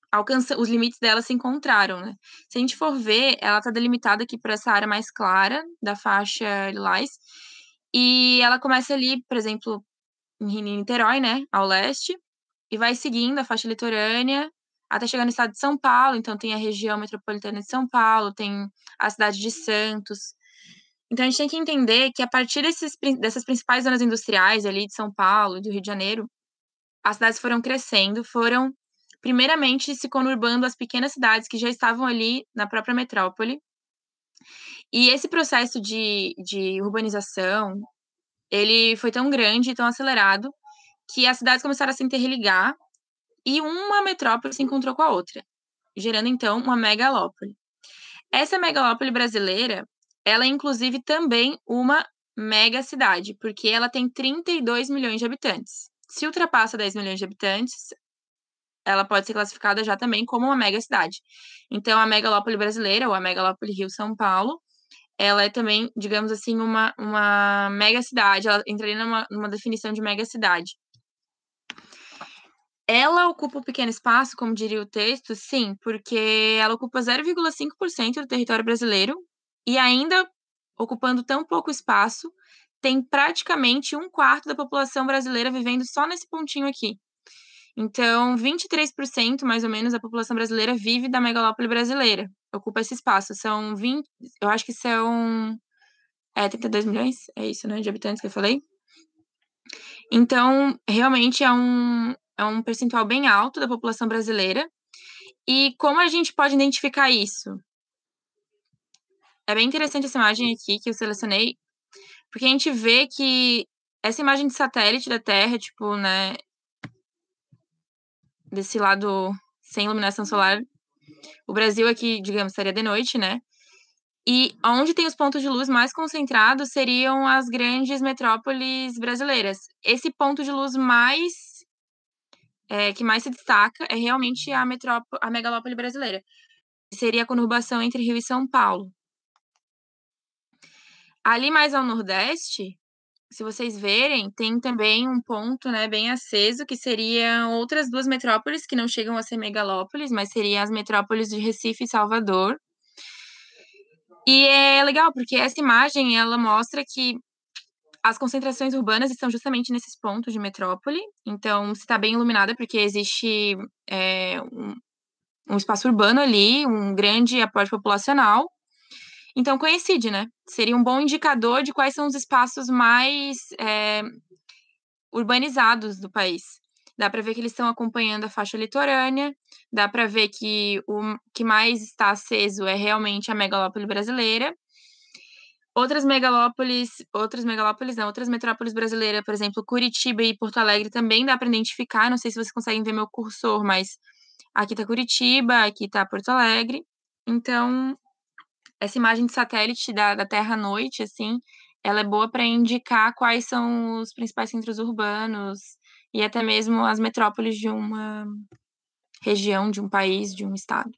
alcançando, os limites delas se encontraram, né? Se a gente for ver, ela está delimitada aqui por essa área mais clara da faixa lilás, e ela começa ali, por exemplo, em Niterói, né, ao leste, e vai seguindo a faixa litorânea até chegar no estado de São Paulo. Então, tem a região metropolitana de São Paulo, tem a cidade de Santos. Então, a gente tem que entender que a partir dessas principais zonas industriais ali de São Paulo e do Rio de Janeiro, as cidades foram crescendo, foram primeiramente se conurbando as pequenas cidades que já estavam ali na própria metrópole. E esse processo de urbanização, ele foi tão grande e tão acelerado que as cidades começaram a se interligar e uma metrópole se encontrou com a outra, gerando então uma megalópole. Essa megalópole brasileira, ela é inclusive também uma megacidade, porque ela tem 32 milhões de habitantes. Se ultrapassa 10 milhões de habitantes, ela pode ser classificada já também como uma megacidade. Então, a megalópole brasileira, ou a megalópole Rio-São Paulo, ela é também, digamos assim, uma megacidade, ela entraria numa definição de megacidade. Ela ocupa um pequeno espaço, como diria o texto? Sim, porque ela ocupa 0,5% do território brasileiro e ainda ocupando tão pouco espaço, tem praticamente 1/4 da população brasileira vivendo só nesse pontinho aqui. Então, 23% mais ou menos da população brasileira vive da megalópole brasileira, ocupa esse espaço. São 20, eu acho que são 32 milhões, é isso, né, de habitantes que eu falei. Então, realmente é um percentual bem alto da população brasileira. E como a gente pode identificar isso? É bem interessante essa imagem aqui que eu selecionei, porque a gente vê que essa imagem de satélite da Terra, tipo, né, desse lado sem iluminação solar, o Brasil aqui, digamos, estaria de noite, né? E onde tem os pontos de luz mais concentrados seriam as grandes metrópoles brasileiras. Esse ponto de luz que mais se destaca é realmente a megalópole brasileira. Seria a conurbação entre Rio e São Paulo. Ali mais ao nordeste, se vocês verem, tem também um ponto, né, bem aceso, que seriam outras duas metrópoles que não chegam a ser megalópolis, mas seriam as metrópoles de Recife e Salvador. E é legal, porque essa imagem, ela mostra que as concentrações urbanas estão justamente nesses pontos de metrópole. Então, se está bem iluminada, porque existe um espaço urbano ali, um grande aporte populacional. Então, coincide, né? Seria um bom indicador de quais são os espaços mais urbanizados do país. Dá para ver que eles estão acompanhando a faixa litorânea, dá para ver que o que mais está aceso é realmente a megalópole brasileira. Outras metrópoles brasileiras, por exemplo, Curitiba e Porto Alegre, também dá para identificar. Não sei se vocês conseguem ver meu cursor, mas aqui está Curitiba, aqui está Porto Alegre. Então, essa imagem de satélite da Terra à noite, assim, ela é boa para indicar quais são os principais centros urbanos e até mesmo as metrópoles de uma região, de um país, de um estado.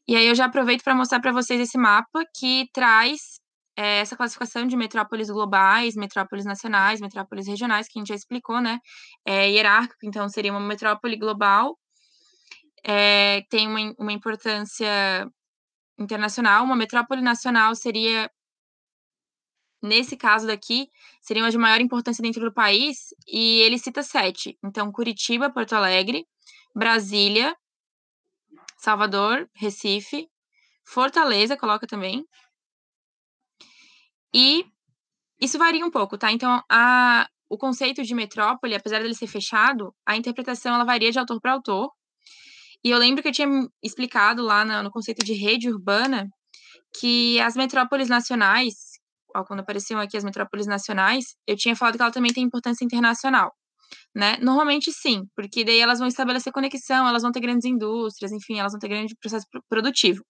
E aí eu já aproveito para mostrar para vocês esse mapa que traz essa classificação de metrópoles globais, metrópoles nacionais, metrópoles regionais, que a gente já explicou, né? Hierárquico, então seria uma metrópole global, tem uma importância internacional, uma metrópole nacional seria, nesse caso daqui, seria uma de maior importância dentro do país, e ele cita 7. Então, Curitiba, Porto Alegre, Brasília, Salvador, Recife, Fortaleza, coloca também. E isso varia um pouco, tá? Então, o conceito de metrópole, apesar dele ser fechado, a interpretação ela varia de autor para autor. E eu lembro que eu tinha explicado lá no conceito de rede urbana que as metrópoles nacionais, quando apareciam aqui as metrópoles nacionais, eu tinha falado que ela também tem importância internacional, né? Normalmente sim, porque daí elas vão estabelecer conexão, elas vão ter grandes indústrias, enfim, elas vão ter grande processo produtivo.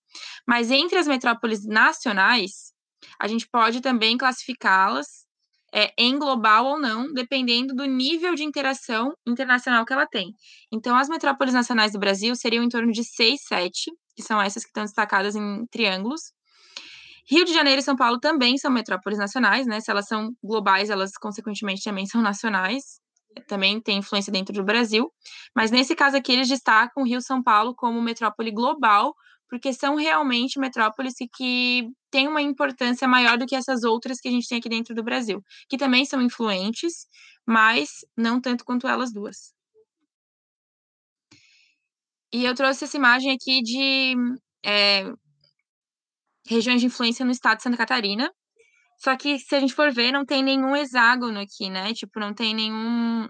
Mas entre as metrópoles nacionais, a gente pode também classificá-las em global ou não, dependendo do nível de interação internacional que ela tem. Então, as metrópoles nacionais do Brasil seriam em torno de 6, 7, que são essas que estão destacadas em triângulos. Rio de Janeiro e São Paulo também são metrópoles nacionais, né? Se elas são globais, elas consequentemente também são nacionais, também tem influência dentro do Brasil. Mas nesse caso aqui, eles destacam Rio e São Paulo como metrópole global, porque são realmente metrópoles que têm uma importância maior do que essas outras que a gente tem aqui dentro do Brasil, que também são influentes, mas não tanto quanto elas duas. E eu trouxe essa imagem aqui de regiões de influência no estado de Santa Catarina. Só que, se a gente for ver, não tem nenhum hexágono aqui, né? Tipo, não tem nenhum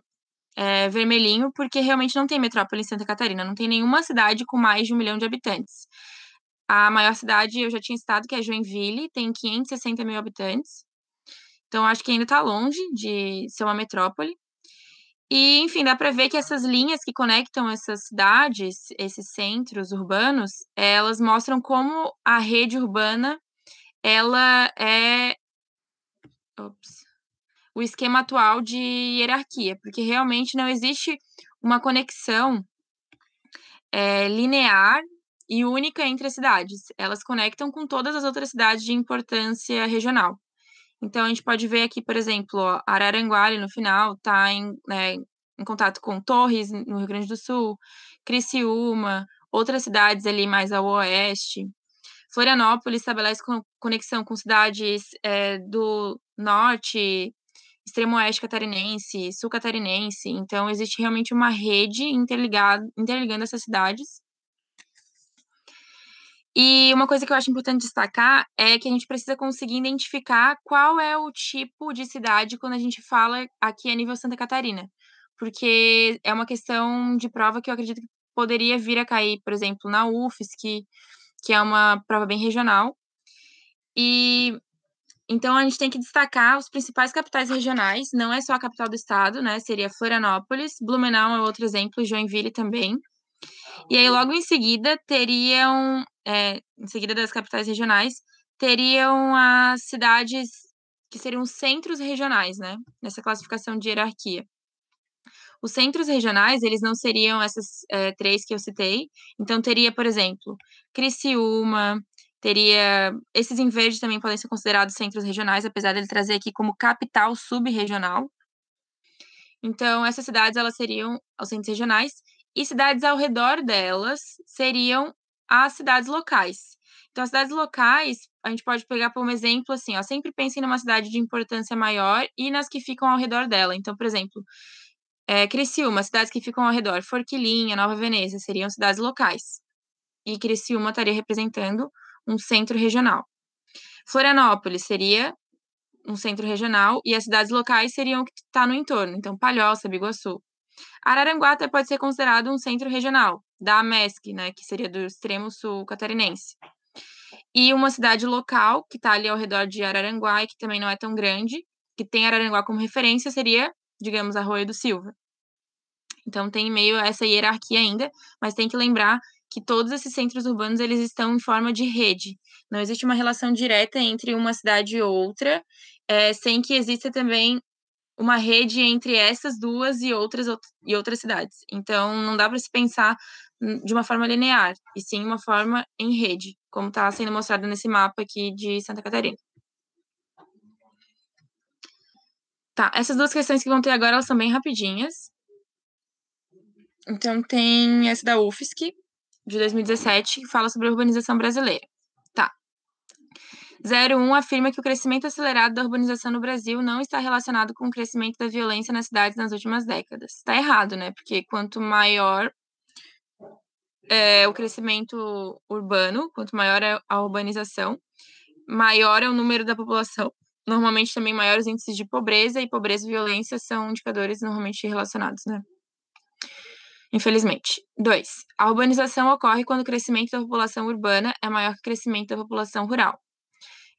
vermelhinho, porque realmente não tem metrópole em Santa Catarina. Não tem nenhuma cidade com mais de 1 milhão de habitantes. A maior cidade, eu já tinha citado, que é Joinville, tem 560 mil habitantes. Então, acho que ainda está longe de ser uma metrópole. E, enfim, dá para ver que essas linhas que conectam essas cidades, esses centros urbanos, elas mostram como a rede urbana, ela é o esquema atual de hierarquia, porque realmente não existe uma conexão linear e única entre as cidades. Elas conectam com todas as outras cidades de importância regional. Então, a gente pode ver aqui, por exemplo, Araranguá, ali no final, está em contato com Torres, no Rio Grande do Sul, Criciúma, outras cidades ali mais ao oeste. Florianópolis estabelece conexão com cidades do norte, extremo oeste catarinense, sul catarinense. Então, existe realmente uma rede interligando essas cidades. E uma coisa que eu acho importante destacar é que a gente precisa conseguir identificar qual é o tipo de cidade quando a gente fala aqui a nível Santa Catarina. Porque é uma questão de prova que eu acredito que poderia vir a cair, por exemplo, na UFSC, que é uma prova bem regional. E então a gente tem que destacar os principais capitais regionais, não é só a capital do estado, né? Seria Florianópolis, Blumenau é outro exemplo, Joinville também. E aí, logo em seguida, teriam em seguida das capitais regionais, teriam as cidades que seriam centros regionais, né? Nessa classificação de hierarquia. Os centros regionais, eles não seriam essas 3 que eu citei. Então, teria, por exemplo, Criciúma, teria... Esses em verde também podem ser considerados centros regionais, apesar dele trazer aqui como capital subregional. Então, essas cidades, elas seriam os centros regionais, e cidades ao redor delas seriam as cidades locais. Então, as cidades locais, a gente pode pegar como exemplo, assim, ó, sempre pensem numa cidade de importância maior e nas que ficam ao redor dela. Então, por exemplo, Criciúma, cidades que ficam ao redor, Forquilinha, Nova Veneza, seriam cidades locais. E Criciúma estaria representando um centro regional. Florianópolis seria um centro regional e as cidades locais seriam o que está no entorno, então Palhoça, Biguaçu. Araranguá até pode ser considerado um centro regional, da AMESC, né, que seria do extremo sul catarinense. E uma cidade local, que está ali ao redor de Araranguá e que também não é tão grande, que tem Araranguá como referência, seria, digamos, Arroio do Silva. Então tem meio essa hierarquia ainda, mas tem que lembrar que todos esses centros urbanos, eles estão em forma de rede. Não existe uma relação direta entre uma cidade e outra, sem que exista também uma rede entre essas duas e outras cidades. Então, não dá para se pensar de uma forma linear, e sim uma forma em rede, como está sendo mostrado nesse mapa aqui de Santa Catarina. Tá, essas duas questões que vão ter agora, elas são bem rapidinhas. Então, tem essa da UFSC, de 2017, que fala sobre a urbanização brasileira. Tá. 01 afirma que o crescimento acelerado da urbanização no Brasil não está relacionado com o crescimento da violência nas cidades nas últimas décadas. Tá errado, né? Porque quanto maior o crescimento urbano, quanto maior é a urbanização, maior é o número da população. Normalmente também maiores índices de pobreza, e pobreza e violência são indicadores normalmente relacionados, né? Infelizmente. 2. A urbanização ocorre quando o crescimento da população urbana é maior que o crescimento da população rural.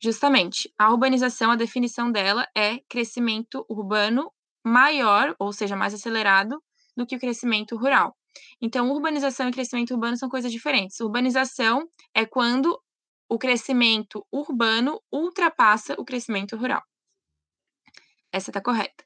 Justamente, a urbanização, a definição dela é crescimento urbano maior, ou seja, mais acelerado, do que o crescimento rural. Então, urbanização e crescimento urbano são coisas diferentes. Urbanização é quando o crescimento urbano ultrapassa o crescimento rural. Essa está correta.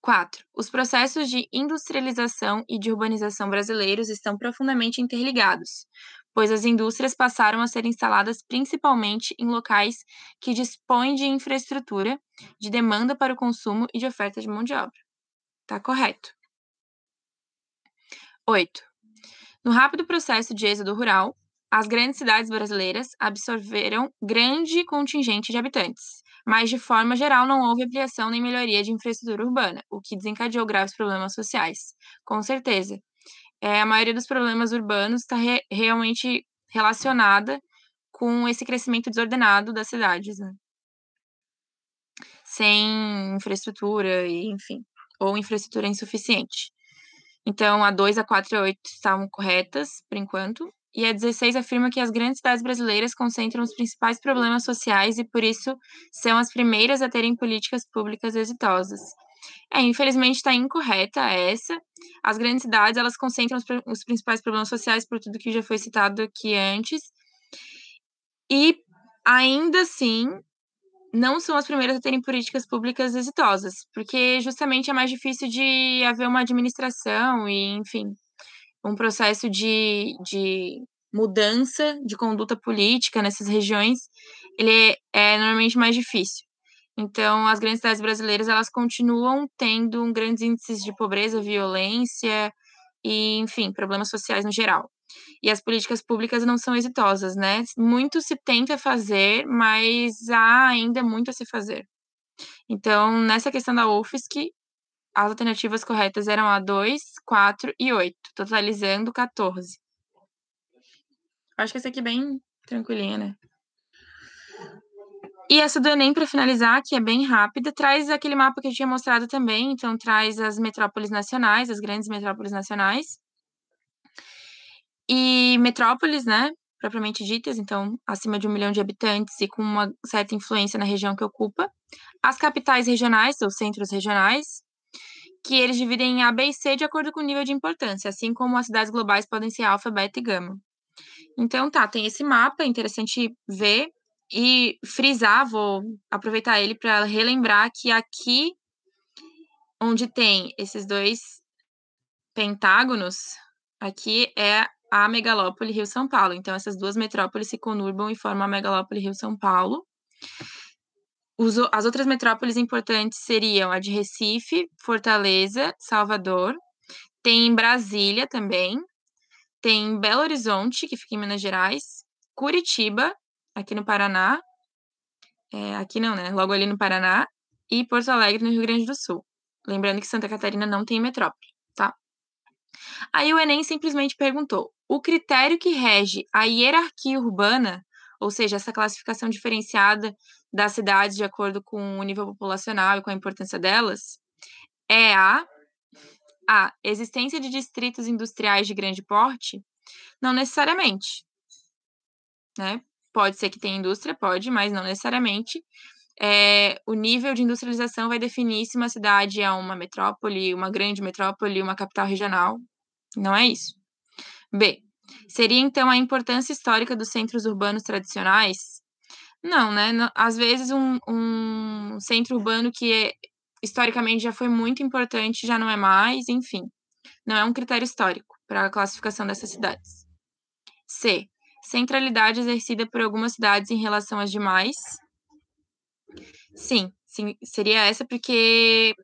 4. Os processos de industrialização e de urbanização brasileiros estão profundamente interligados, pois as indústrias passaram a ser instaladas principalmente em locais que dispõem de infraestrutura, de demanda para o consumo e de oferta de mão de obra. Tá correto. 8. No rápido processo de êxodo rural, as grandes cidades brasileiras absorveram grande contingente de habitantes, mas de forma geral não houve ampliação nem melhoria de infraestrutura urbana, o que desencadeou graves problemas sociais. Com certeza. A maioria dos problemas urbanos está realmente relacionada com esse crescimento desordenado das cidades, né? Sem infraestrutura, enfim, ou infraestrutura insuficiente. Então, a 2, a 4 e a 8 estavam corretas, por enquanto, e a 16 afirma que as grandes cidades brasileiras concentram os principais problemas sociais e, por isso, são as primeiras a terem políticas públicas exitosas. Infelizmente está incorreta essa. As grandes cidades, elas concentram os principais problemas sociais por tudo que já foi citado aqui antes. E, ainda assim, não são as primeiras a terem políticas públicas exitosas, porque justamente é mais difícil de haver uma administração e, enfim, um processo de mudança de conduta política nessas regiões, ele é normalmente mais difícil. Então, as grandes cidades brasileiras, elas continuam tendo grandes índices de pobreza, violência e, enfim, problemas sociais no geral. E as políticas públicas não são exitosas, né? Muito se tenta fazer, mas há ainda muito a se fazer. Então, nessa questão da UFSC, as alternativas corretas eram a 2, 4 e 8, totalizando 14. Acho que essa aqui é bem tranquilinha, né? E essa do Enem, para finalizar, que é bem rápida, traz aquele mapa que eu tinha mostrado também. Então, traz as metrópoles nacionais, as grandes metrópoles nacionais. E metrópoles, né, propriamente ditas, então, acima de 1 milhão de habitantes e com uma certa influência na região que ocupa. As capitais regionais, ou centros regionais, que eles dividem em A, B e C de acordo com o nível de importância, assim como as cidades globais podem ser alfa, beta e gama. Então tá, tem esse mapa, é interessante ver e frisar, vou aproveitar ele para relembrar que aqui onde tem esses dois pentágonos, aqui é a megalópole Rio-São Paulo. Então essas duas metrópoles se conurbam e formam a megalópole Rio-São Paulo. As outras metrópoles importantes seriam a de Recife, Fortaleza, Salvador. Tem Brasília também. Tem Belo Horizonte, que fica em Minas Gerais. Curitiba, aqui no Paraná. Aqui não, né? Logo ali no Paraná. E Porto Alegre, no Rio Grande do Sul. Lembrando que Santa Catarina não tem metrópole, tá? Aí o Enem simplesmente perguntou: o critério que rege a hierarquia urbana, ou seja, essa classificação diferenciada das cidades de acordo com o nível populacional e com a importância delas, é a existência de distritos industriais de grande porte? Não necessariamente, né? Pode ser que tenha indústria, pode, mas não necessariamente. O nível de industrialização vai definir se uma cidade é uma metrópole, uma grande metrópole, uma capital regional. Não é isso. B. Seria, então, a importância histórica dos centros urbanos tradicionais? Não, né? Às vezes, um centro urbano que historicamente já foi muito importante, já não é mais, enfim. Não é um critério histórico para a classificação dessas cidades. C. Centralidade exercida por algumas cidades em relação às demais? Sim, seria essa, porque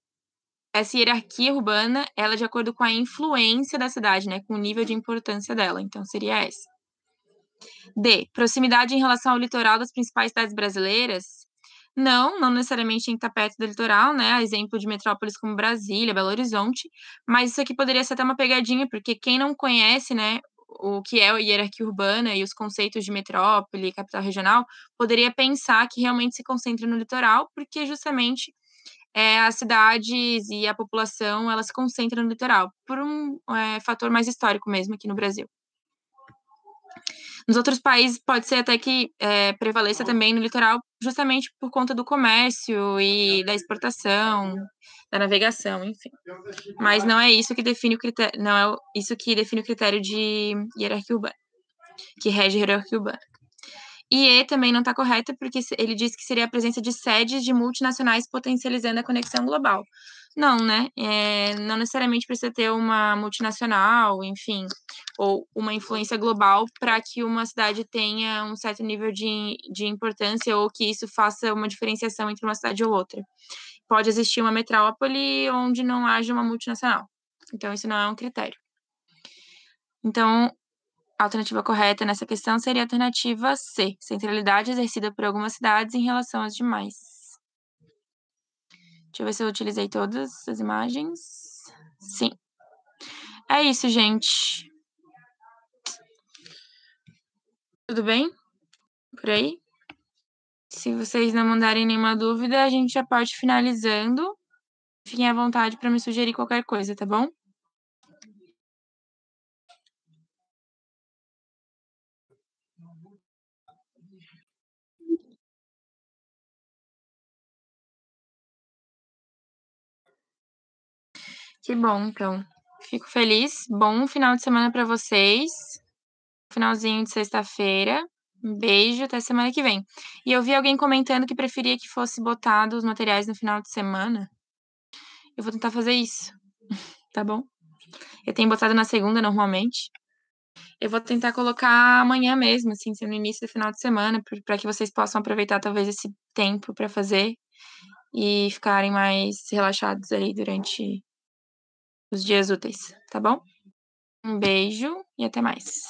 essa hierarquia urbana, ela é de acordo com a influência da cidade, né? Com o nível de importância dela. Então, seria essa. D. Proximidade em relação ao litoral das principais cidades brasileiras? Não necessariamente tem que estar perto do litoral, né? A exemplo de metrópoles como Brasília, Belo Horizonte. Mas isso aqui poderia ser até uma pegadinha, porque quem não conhece, né, o que é a hierarquia urbana e os conceitos de metrópole, capital regional, poderia pensar que realmente se concentra no litoral, porque justamente as cidades e a população, elas se concentram no litoral, por um fator mais histórico mesmo aqui no Brasil. Nos outros países, pode ser até que prevaleça também no litoral, justamente por conta do comércio e da exportação, da navegação, enfim. Mas não é isso que define o critério, não é isso que define o critério de hierarquia urbana, que rege a hierarquia urbana. E também não está correta, porque ele diz que seria a presença de sedes de multinacionais potencializando a conexão global. Não, né? Não necessariamente precisa ter uma multinacional, enfim, ou uma influência global para que uma cidade tenha um certo nível de importância ou que isso faça uma diferenciação entre uma cidade ou outra. Pode existir uma metrópole onde não haja uma multinacional. Então, isso não é um critério. Então, a alternativa correta nessa questão seria a alternativa C, centralidade exercida por algumas cidades em relação às demais. Deixa eu ver se eu utilizei todas as imagens. Sim. É isso, gente. Tudo bem? Por aí? Se vocês não mandarem nenhuma dúvida, a gente já pode ir finalizando. Fiquem à vontade para me sugerir qualquer coisa, tá bom? Que bom, então. Fico feliz. Bom final de semana para vocês. Finalzinho de sexta-feira. Um beijo, até semana que vem. E eu vi alguém comentando que preferia que fosse botado os materiais no final de semana. Eu vou tentar fazer isso, tá bom? Eu tenho botado na segunda normalmente. Eu vou tentar colocar amanhã mesmo, assim, no início do final de semana, para que vocês possam aproveitar talvez esse tempo para fazer e ficarem mais relaxados aí durante os dias úteis, tá bom? Um beijo e até mais.